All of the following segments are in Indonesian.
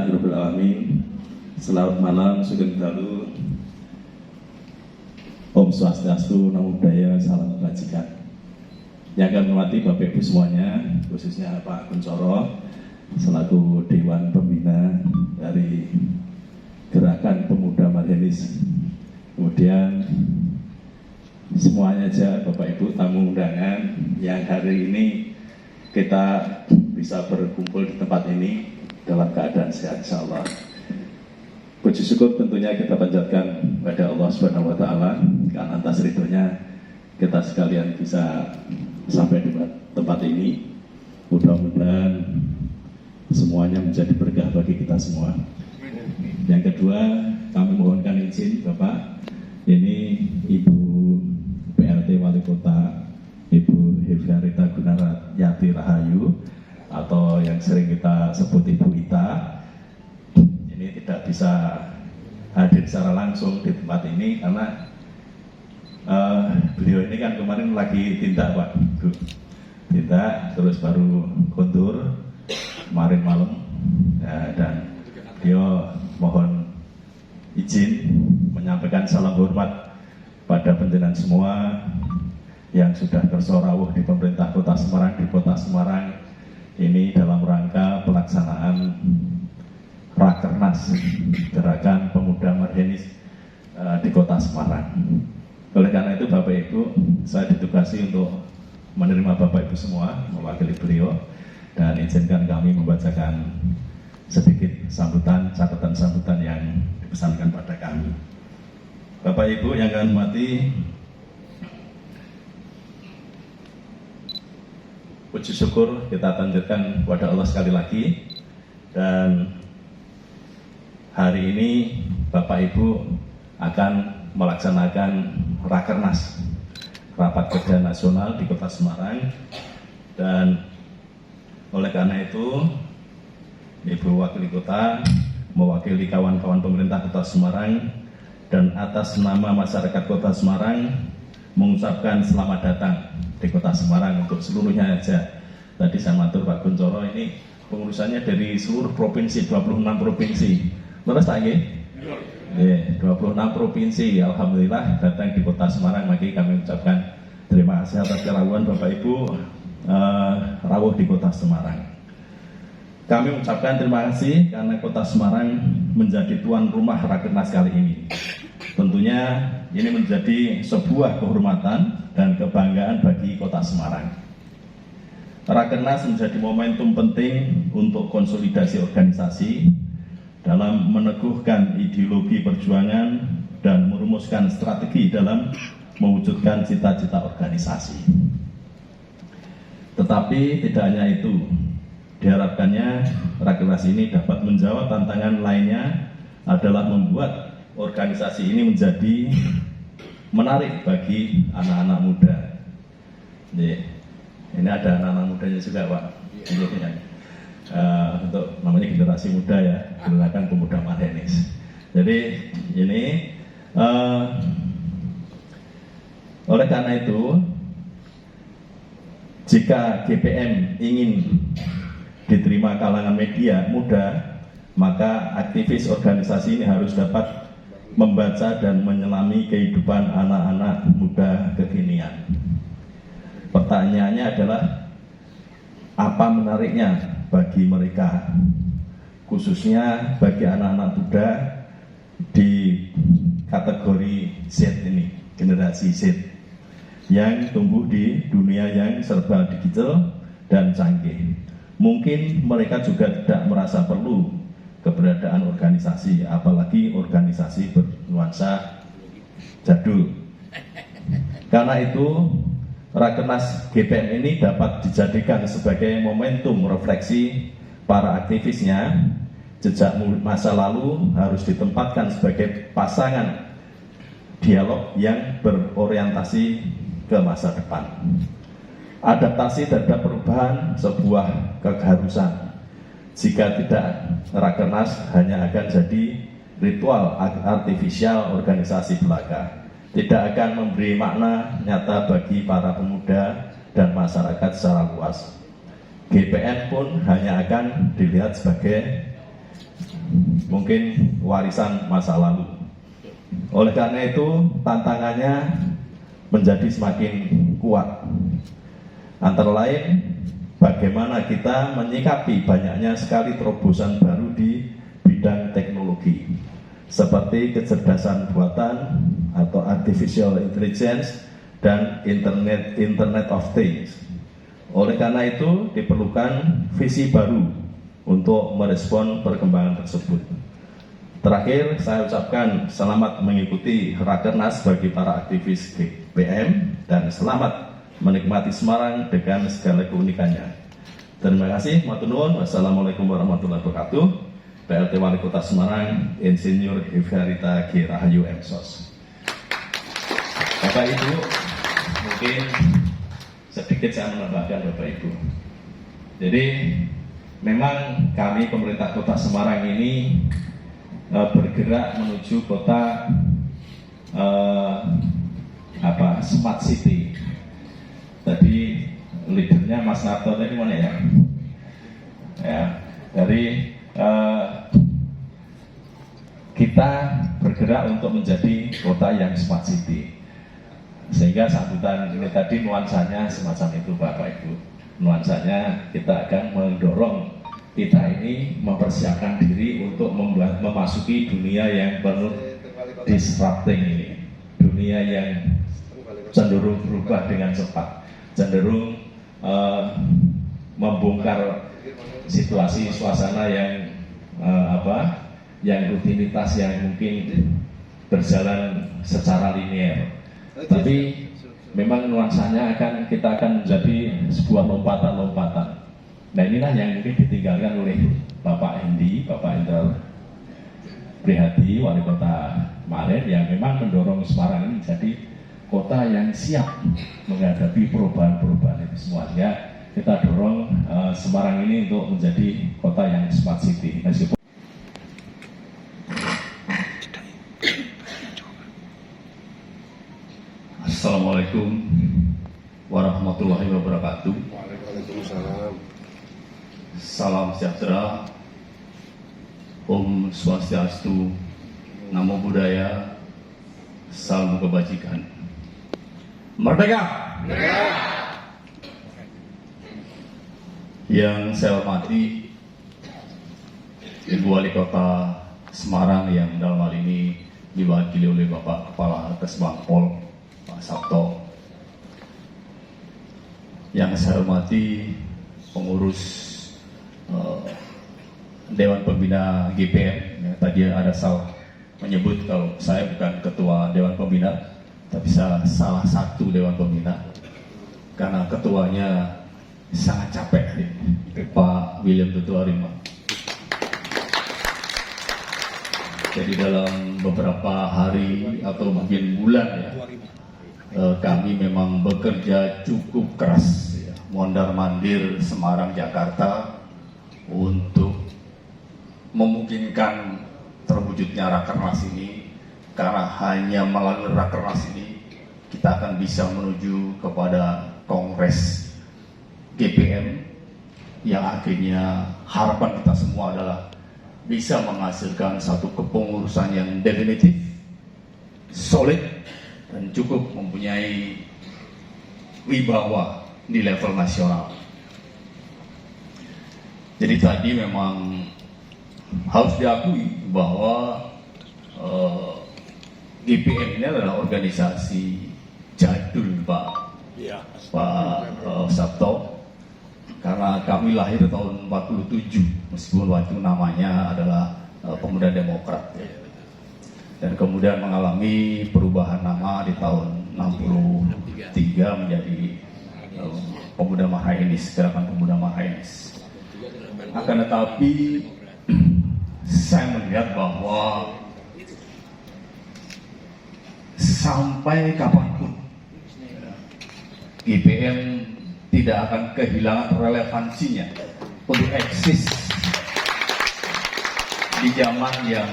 Alhamdulillahirobbilalamin. Selamat malam, sugeng dalu. Om Swastiastu, Namo Buddhaya, salam kebajikan. Yang akan menghormati Bapak Ibu semuanya, khususnya Pak Kuncoro selaku Dewan Pembina dari Gerakan Pemuda Marhenis. Kemudian semuanya aja Bapak Ibu tamu undangan yang hari ini kita bisa berkumpul di tempat ini dalam keadaan sehat insyaallah. Puji syukur tentunya kita panjatkan pada Allah Subhanahu wa taala karena atas ridhonya kita sekalian bisa sampai di tempat ini. Mudah-mudahan semuanya menjadi berkah bagi kita semua. Yang kedua, kami mohonkan izin Bapak, ini Ibu PLT Wali Kota Ibu Hefgarita Gunaryati Rahayu atau yang sering kita sebut Ibu Ita, ini tidak bisa hadir secara langsung di tempat ini karena beliau ini kan kemarin lagi tindak Pak, Bu. Tindak terus baru kontur kemarin malam ya, dan beliau mohon izin menyampaikan salam hormat pada panjenengan semua yang sudah bersorawuh di pemerintah Kota Semarang, di Kota Semarang ini dalam rangka pelaksanaan Rakernas Gerakan Pemuda Marhenis di Kota Semarang. Oleh karena itu Bapak Ibu, saya ditugasi untuk menerima Bapak Ibu semua mewakili beliau dan izinkan kami membacakan sedikit sambutan, catatan sambutan yang dipesankan pada kami. Bapak Ibu yang kami hormati, puji syukur kita panjatkan kepada Allah sekali lagi. Dan hari ini Bapak Ibu akan melaksanakan Rakernas, Rapat Kerja Nasional di Kota Semarang. Dan oleh karena itu Ibu Wakil Kota mewakili kawan-kawan pemerintah Kota Semarang dan atas nama masyarakat Kota Semarang mengucapkan selamat datang di Kota Semarang untuk seluruhnya aja. Tadi saya matur Pak Kuncoro ini pengurusannya dari seluruh provinsi, 26 provinsi. Terus lagi? 26 provinsi, alhamdulillah datang di Kota Semarang. Maka kami ucapkan terima kasih atas kerawuan Bapak Ibu rawuh di Kota Semarang. Kami mengucapkan terima kasih karena Kota Semarang menjadi tuan rumah Rakernas kali ini. Tentunya ini menjadi sebuah kehormatan dan kebanggaan bagi Kota Semarang. Rakernas menjadi momentum penting untuk konsolidasi organisasi dalam meneguhkan ideologi perjuangan dan merumuskan strategi dalam mewujudkan cita-cita organisasi. Tetapi tidak hanya itu, diharapkannya Rakernas ini dapat menjawab tantangan lainnya adalah membuat organisasi ini menjadi menarik bagi anak-anak muda. Ini ada anak-anak mudanya juga Pak. Untuk namanya generasi muda ya, Gerakan Pemuda Marhenis. Jadi ini oleh karena itu, jika GPM ingin diterima kalangan media muda, maka aktivis organisasi ini harus dapat membaca dan menyelami kehidupan anak-anak muda kekinian. Pertanyaannya adalah, apa menariknya bagi mereka, khususnya bagi anak-anak muda di kategori Z ini, generasi Z, yang tumbuh di dunia yang serba digital dan canggih. Mungkin mereka juga tidak merasa perlu keberadaan organisasi, apalagi organisasi bernuansa jadul. Karena itu, Rakernas GPM ini dapat dijadikan sebagai momentum refleksi para aktivisnya. Jejak masa lalu harus ditempatkan sebagai pasangan dialog yang berorientasi ke masa depan. Adaptasi terhadap perubahan sebuah keharusan. Jika tidak, Rakernas hanya akan jadi ritual artifisial organisasi belaka, tidak akan memberi makna nyata bagi para pemuda dan masyarakat secara luas. GPN pun hanya akan dilihat sebagai mungkin warisan masa lalu. Oleh karena itu, tantangannya menjadi semakin kuat. Antara lain, bagaimana kita menyikapi banyaknya sekali terobosan baru di bidang teknologi, seperti kecerdasan buatan atau artificial intelligence dan Internet of Things. Oleh karena itu, diperlukan visi baru untuk merespon perkembangan tersebut. Terakhir, saya ucapkan selamat mengikuti Rakernas bagi para aktivis GPM dan selamat menikmati Semarang dengan segala keunikannya. Terima kasih, matur nuwun. Wassalamualaikum warahmatullahi wabarakatuh. PLT Wali Kota Semarang, Insinyur Ivarita G. Rahayu MSOS. Bapak Ibu, mungkin sedikit saya menambahkan Bapak Ibu. Jadi memang kami pemerintah Kota Semarang ini bergerak menuju kota smart city. Tadi leadernya Mas Narto tadi mana ya? Ya, dari kita bergerak untuk menjadi kota yang smart city. Sehingga sambutan ini tadi nuansanya semacam itu Bapak Ibu. Nuansanya kita akan mendorong kita ini mempersiapkan diri untuk memasuki dunia yang penuh disrupting ini, dunia yang cenderung berubah dengan cepat, cenderung membongkar situasi suasana yang yang rutinitas yang mungkin berjalan secara linear. Tapi memang nuansanya kita akan menjadi sebuah lompatan-lompatan. Nah, inilah yang mungkin ditinggalkan oleh Bapak Hendi, Bapak Indra Prihadi, Wali Kota kemarin, yang memang mendorong Semarang ini menjadi kota yang siap menghadapi perubahan-perubahan itu semuanya. Kita dorong Semarang ini untuk menjadi kota yang smart city. Assalamualaikum warahmatullahi wabarakatuh. Waalaikumsalam. Salam sejahtera, Om Swastiastu, Namo Buddhaya, Salam Kebajikan. Merdeka! Merdeka! Yang saya hormati Ibu Wali Kota Semarang yang dalam hal ini diwakili oleh Bapak Kepala Kesbangpol, Pak Sabto. Yang saya hormati pengurus Dewan Pembina GPM. Ya, tadi ada salah menyebut kalau saya bukan ketua Dewan Pembina, tapi saya salah satu Dewan Pembina karena ketuanya sangat capek, Pak William Tutuarima. Jadi dalam beberapa hari atau mungkin bulan ya, kami memang bekerja cukup keras, ya, mondar-mandir Semarang, Jakarta, untuk memungkinkan terwujudnya Rakernas ini, karena hanya melalui Rakernas ini kita akan bisa menuju kepada Kongres GPM yang akhirnya harapan kita semua adalah bisa menghasilkan satu kepengurusan yang definitif, solid, dan cukup mempunyai wibawa di level nasional. Jadi tadi memang harus diakui bahwa GPM ini adalah organisasi jadul Pak Sabto, karena kami lahir tahun 47 meskipun waktu namanya adalah Pemuda Demokrat, dan kemudian mengalami perubahan nama di tahun 63 menjadi Pemuda Mahainis, Gerakan Pemuda Mahainis. Akan tetapi saya melihat bahwa sampai kapanpun GPM tidak akan kehilangan relevansinya untuk eksis di zaman yang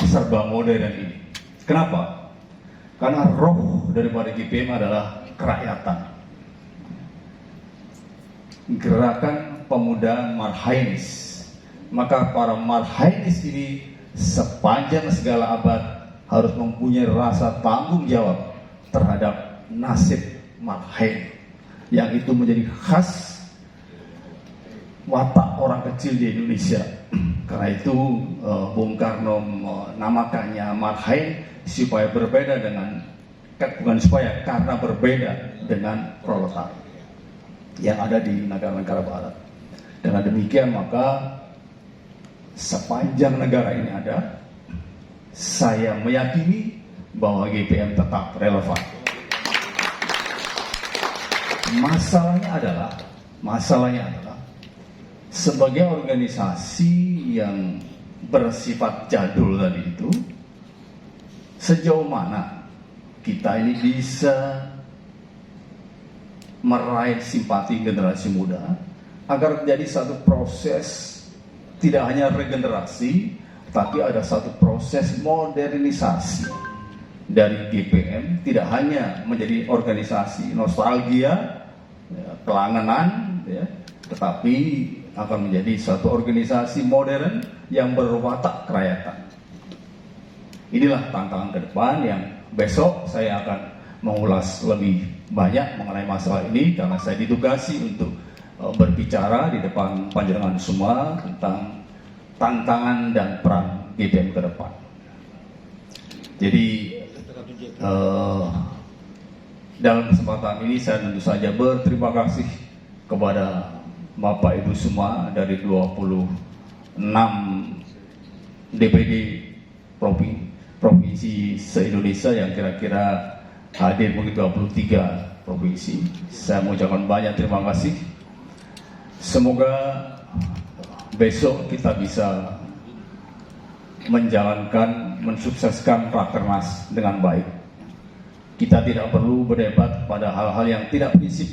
serba modern ini. Kenapa? Karena roh daripada GPM adalah kerakyatan. Gerakan Pemuda Marhainis maka para marhainis ini sepanjang segala abad harus mempunyai rasa tanggung jawab terhadap nasib marhain, yang itu menjadi khas watak orang kecil di Indonesia. Karena itu Bung Karno menamakannya marhain supaya berbeda dengan, bukan supaya, karena berbeda dengan proletariat yang ada di negara-negara barat. Dengan demikian maka sepanjang negara ini ada, saya meyakini bahwa GPM tetap relevan. Masalahnya adalah sebagai organisasi yang bersifat jadul tadi itu, sejauh mana kita ini bisa meraih simpati generasi muda agar menjadi satu proses, tidak hanya regenerasi, tapi ada satu proses modernisasi dari GPM, tidak hanya menjadi organisasi nostalgia, kelangenan, tetapi akan menjadi satu organisasi modern yang berwatak kerakyatan. Inilah tantangan ke depan yang besok saya akan mengulas lebih banyak mengenai masalah ini, karena saya ditugasi untuk berbicara di depan panjenengan semua tentang tantangan dan peran GPM ke depan. Jadi dalam kesempatan ini saya tentu saja berterima kasih kepada Bapak Ibu semua dari 26 DPD provinsi se-Indonesia yang kira-kira hadir mungkin 23 provinsi. Saya mengucapkan banyak terima kasih. Semoga besok kita bisa menjalankan, mensukseskan Rakernas dengan baik. Kita tidak perlu berdebat pada hal-hal yang tidak prinsip.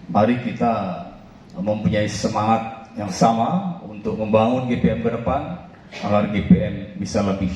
Mari kita mempunyai semangat yang sama untuk membangun GPM ke depan, agar GPM bisa lebih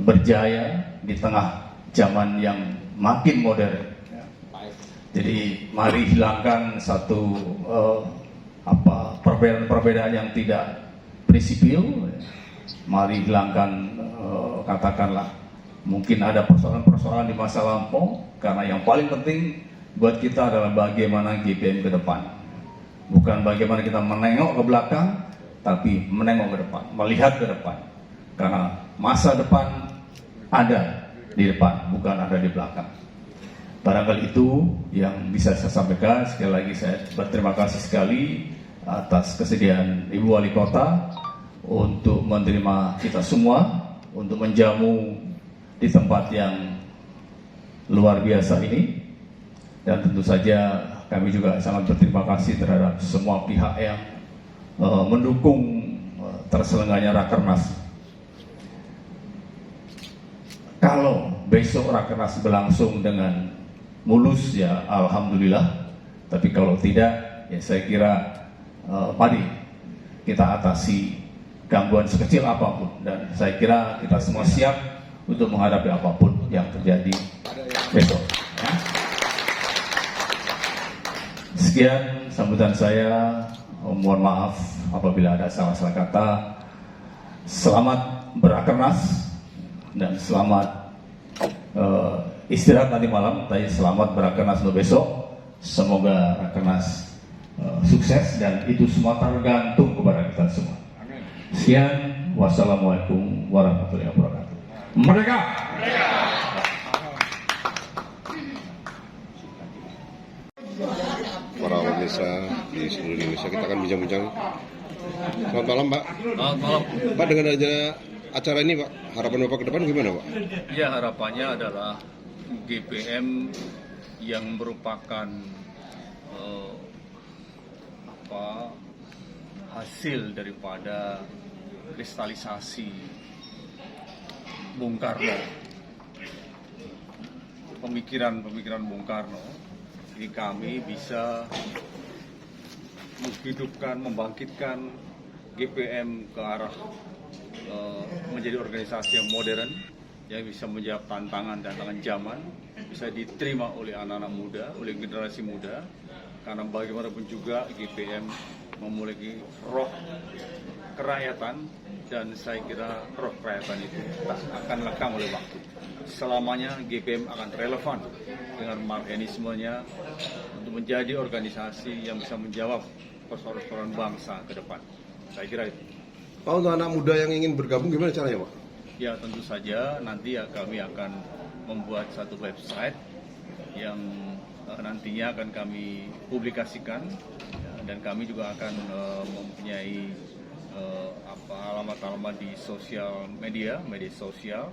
berjaya di tengah zaman yang makin modern. Jadi mari hilangkan satu perbedaan-perbedaan yang tidak prinsipil. Mari hilangkan katakanlah mungkin ada persoalan-persoalan di masa lampau, karena yang paling penting buat kita adalah bagaimana GPM ke depan. Bukan bagaimana kita menengok ke belakang, tapi menengok ke depan, melihat ke depan. Karena masa depan ada di depan, bukan ada di belakang. Barangkali itu yang bisa saya sampaikan. Sekali lagi saya berterima kasih sekali atas kesediaan Ibu Wali Kota untuk menerima kita semua, untuk menjamu di tempat yang luar biasa ini. Dan tentu saja kami juga sangat berterima kasih terhadap semua pihak yang mendukung terselenggaranya Rakernas. Kalau besok Rakernas berlangsung dengan mulus, ya alhamdulillah. Tapi kalau tidak, ya saya kira mari kita atasi gangguan sekecil apapun. Dan saya kira kita semua siap untuk menghadapi apapun yang terjadi besok. Sekian sambutan saya. Mohon maaf apabila ada salah-salah kata. Selamat berakernas dan selamat istirahat nanti malam. Tapi selamat berakernas untuk besok. Semoga Rakernas sukses, dan itu semua tergantung kepada kita semua. Sekian, wassalamualaikum warahmatullahi wabarakatuh. Merdeka! Para pemirsa di seluruh Indonesia, kita akan bincang-bincang. Selamat malam, Pak. Selamat malam. Pak, dengan aja acara ini, Pak, harapan Bapak ke depan gimana, Pak? Ya, harapannya adalah GPM yang merupakan hasil daripada kristalisasi Bung Karno, pemikiran Bung Karno. Ini kami bisa menghidupkan, membangkitkan GPM ke arah menjadi organisasi yang modern, yang bisa menjawab tantangan zaman, bisa diterima oleh anak-anak muda, oleh generasi muda. karena bagaimanapun juga GPM memiliki roh kerakyatan, dan saya kira roh kerakyatan itu tak akan lekang oleh waktu. Selamanya GPM akan relevan dengan marxismenya untuk menjadi organisasi yang bisa menjawab persoalan-persoalan bangsa ke depan. Saya kira itu. Pak, untuk anak muda yang ingin bergabung gimana caranya, Pak? Ya tentu saja nanti ya kami akan membuat satu website yang nantinya akan kami publikasikan, ya, dan kami juga akan mempunyai alamat-alamat di media sosial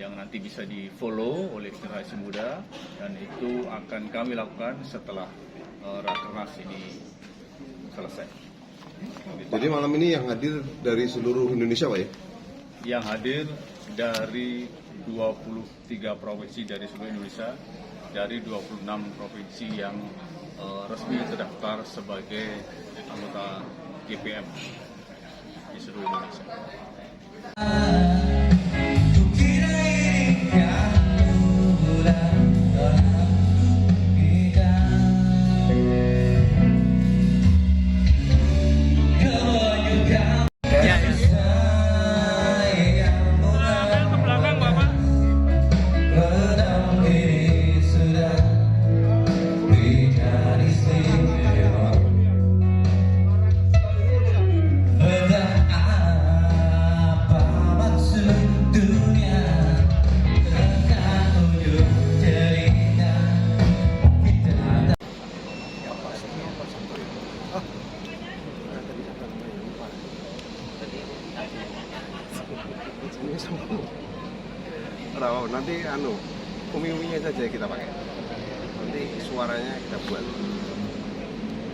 yang nanti bisa di-follow oleh generasi muda, dan itu akan kami lakukan setelah Rakernas ini selesai. Jadi malam ini yang hadir dari seluruh Indonesia, Pak ya? Yang hadir dari 23 provinsi dari seluruh Indonesia, dari 26 provinsi yang resmi terdaftar sebagai anggota GPM di seluruh Indonesia. Nanti umi-uminya saja kita pakai. Nanti suaranya kita buat.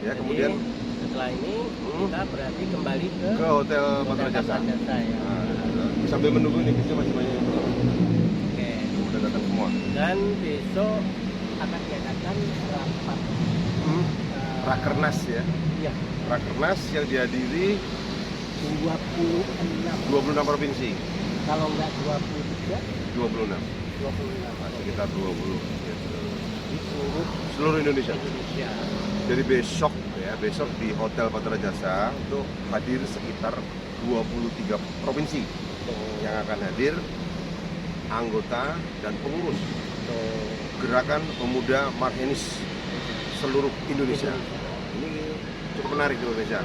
Ya, kemudian setelah ini kita berarti kembali ke Hotel Patra Jasa. Ya. Nah, sambil menunggu nih bisa masih banyak. Oke. Udah datang semua. Dan besok akan diadakan rapat. Rakernas ya. Iya. Rakernas yang dihadiri 26 provinsi. Kalau enggak 23, 26. Nah, sekitar 20 gitu. Di Seluruh Indonesia. Indonesia. Jadi besok di Hotel Patra Jasa untuk hadir sekitar 23 provinsi yang akan hadir anggota dan pengurus Gerakan Pemuda Marxis seluruh Indonesia. Ini cukup menarik di Indonesia.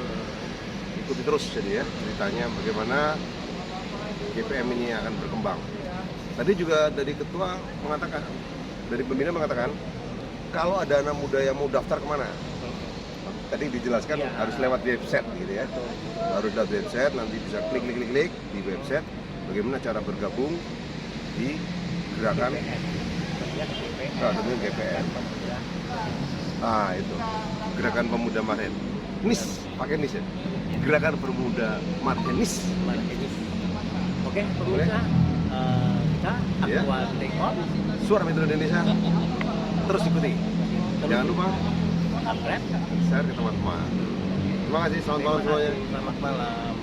Ikuti terus jadi ya ceritanya bagaimana GPM ini akan berkembang. Tadi juga dari ketua mengatakan, dari pembina mengatakan, kalau ada anak muda yang mau daftar kemana? Tadi dijelaskan ya, harus lewat website gitu ya. Harus lewat website, nanti bisa klik di website bagaimana cara bergabung di gerakan GPM. Ah itu, Gerakan Pemuda Marxis. Pakai nis ya. Gerakan Pemuda Marxis. Oke, pemirsa, kita aktual take-off. Suara Metro Indonesia. Terus ikuti. Jangan lupa Upgrade. share ke teman-teman. Terima kasih, selamat malam semuanya. Selamat malam.